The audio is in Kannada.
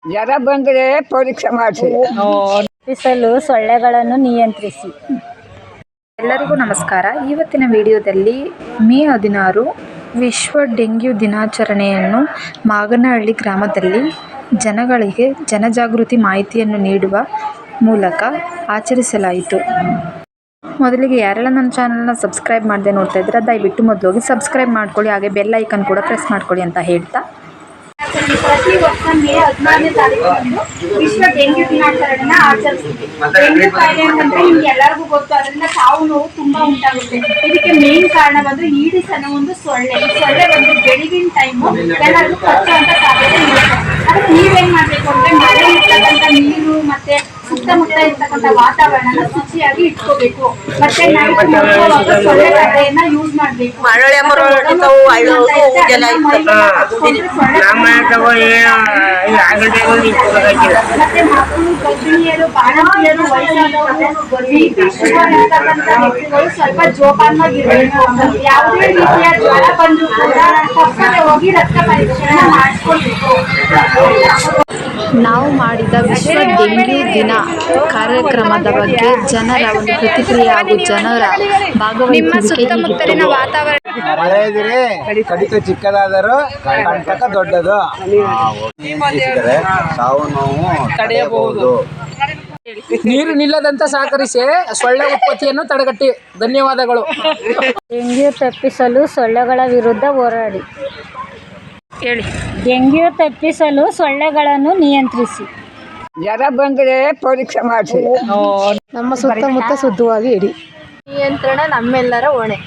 ಜ್ವರ ಬಂದರೆ ಪರೀಕ್ಷೆ ಮಾಡಿಸಿ. ತಪ್ಪಿಸಲು ಸೊಳ್ಳೆಗಳನ್ನು ನಿಯಂತ್ರಿಸಿ. ಎಲ್ಲರಿಗೂ ನಮಸ್ಕಾರ. ಇವತ್ತಿನ ವಿಡಿಯೋದಲ್ಲಿ ಮೇ 16 ವಿಶ್ವ ಡೆಂಗ್ಯೂ ದಿನಾಚರಣೆಯನ್ನು ಮಾಗನಹಳ್ಳಿ ಗ್ರಾಮದಲ್ಲಿ ಜನಗಳಿಗೆ ಜನಜಾಗೃತಿ ಮಾಹಿತಿಯನ್ನು ನೀಡುವ ಮೂಲಕ ಆಚರಿಸಲಾಯಿತು. ಮೊದಲಿಗೆ ಯಾರೆಲ್ಲ ನನ್ನ ಚಾನಲ್ನ ಸಬ್ಸ್ಕ್ರೈಬ್ ಮಾಡದೆ ನೋಡ್ತಾ ಇದ್ದೀರಾ ದಯವಿಟ್ಟು ಮೊದಲು ಹೋಗಿ ಸಬ್ಸ್ಕ್ರೈಬ್ ಮಾಡ್ಕೊಳ್ಳಿ, ಹಾಗೆ ಬೆಲ್ ಐಕನ್ ಕೂಡ ಪ್ರೆಸ್ ಮಾಡ್ಕೊಳ್ಳಿ ಅಂತ ಹೇಳ್ತಾ, ಪ್ರತಿ ವರ್ಷ ಮೇ 16ನೇ ತಾರೀಕು ವಿಶ್ವ ಡೆಂಗ್ಯೂ ದಿನಾಚರಣೆನ ಆಚರಿಸ್ತೀವಿ. ಡೆಂಗ್ಯೂ ಕಾಯಿಲೆ ಅಂತಂದ್ರೆ ನಿಮ್ಗೆ ಎಲ್ಲರಿಗೂ ಗೊತ್ತು, ಅದರಿಂದ ಸಾವು ನೋವು ತುಂಬಾ ಉಂಟಾಗುತ್ತೆ. ಇದಕ್ಕೆ ಮೇನ್ ಕಾರಣ ಬಂದು ಈಡಿಸ್ ಅನ್ನೋ ಒಂದು ಸೊಳ್ಳೆ. ಈ ಸೊಳ್ಳೆ ಬಂದು ಬೆಳಗಿನ ಟೈಮು ಎಲ್ಲರಿಗೂ ಕಚ್ಚುವಂತ ಸಾಧ್ಯತೆ ಇರುತ್ತೆ. ಅದಕ್ಕೆ ನೀವೇನ್ ಮಾಡ್ಬೇಕು ಅಂದ್ರೆ ಮಳೆ ಇರ್ತಕ್ಕಂಥ ನೀರು ಮತ್ತೆ ಸುತ್ತಮುತ್ತ ಇರ್ತಕ್ಕಂಥ ವಾತಾವರಣ ಶುಚಿಯಾಗಿ ಇಟ್ಕೋಬೇಕು. ಮತ್ತೆ ನೈಟ್ ಸೊಳ್ಳೆ ಕಡ್ಡೆಯನ್ನ ಯೂಸ್ ಮಾಡ್ಬೇಕು. ಮತ್ತೆ ಮಕ್ಕಳು, ಗರ್ಭಿಣಿಯರು, ಬಾಣಂತಿಯರು, ವಯಸ್ಸಾದವರು, ಇರ್ತಕ್ಕಂಥ ವ್ಯಕ್ತಿಗಳು ಸ್ವಲ್ಪ ಜೋಪಾನವಾಗಿರ್ಬೇಕು. ಯಾವುದೇ ರೀತಿಯ ಜ್ವರ ಬಂದು ಕೂಡ ತಪ್ಪದೆ ಹೋಗಿ ರಕ್ತ ಪರೀಕ್ಷೆಯನ್ನ ಮಾಡಿಸ್ಕೊಳ್ಬೇಕು. ನಾವು ಮಾಡಿದ ವಿಶ್ವ ಡೆಂಗ್ಯೂ ದಿನ ಕಾರ್ಯಕ್ರಮದ ಬಗ್ಗೆ ಜನರ ಒಂದು ಪ್ರತಿಕ್ರಿಯೆ ಹಾಗೂ ಜನರ ಭಾಗವಹಿಸುವಿಕೆ ಸುತ್ತಮುತ್ತಲಿನ ವಾತಾವರಣ ಕಡಿತ ಚಿಕ್ಕದಾದರೂ ಕಂಟಕ ದೊಡ್ಡದು. ಸಾವು ನೋವು ತಡೆಯಬಹುದು. ನೀರು ನಿಲ್ಲದಂತೆ ಸಹಕರಿಸಿ ಸೊಳ್ಳೆ ಉತ್ಪತ್ತಿಯನ್ನು ತಡೆಗಟ್ಟಿ. ಧನ್ಯವಾದಗಳು. ಡೆಂಗ್ಯೂ ತಪ್ಪಿಸಲು ಸೊಳ್ಳೆಗಳ ವಿರುದ್ಧ ಹೋರಾಡಿ. ಹೇಳಿ. ಡೆಂಗ್ಯೂ ತಪ್ಪಿಸಲು ಸೊಳ್ಳೆಗಳನ್ನು ನಿಯಂತ್ರಿಸಿ. ಜ್ವರ ಬಂದರೆ ಪರೀಕ್ಷೆ ಮಾಡಿಸಿ. ನಮ್ಮ ಸುತ್ತಮುತ್ತ ಶುದ್ಧವಾಗಿ ಇಡಿ. ನಿಯಂತ್ರಣ ನಮ್ಮೆಲ್ಲರ ಹೊಣೆ.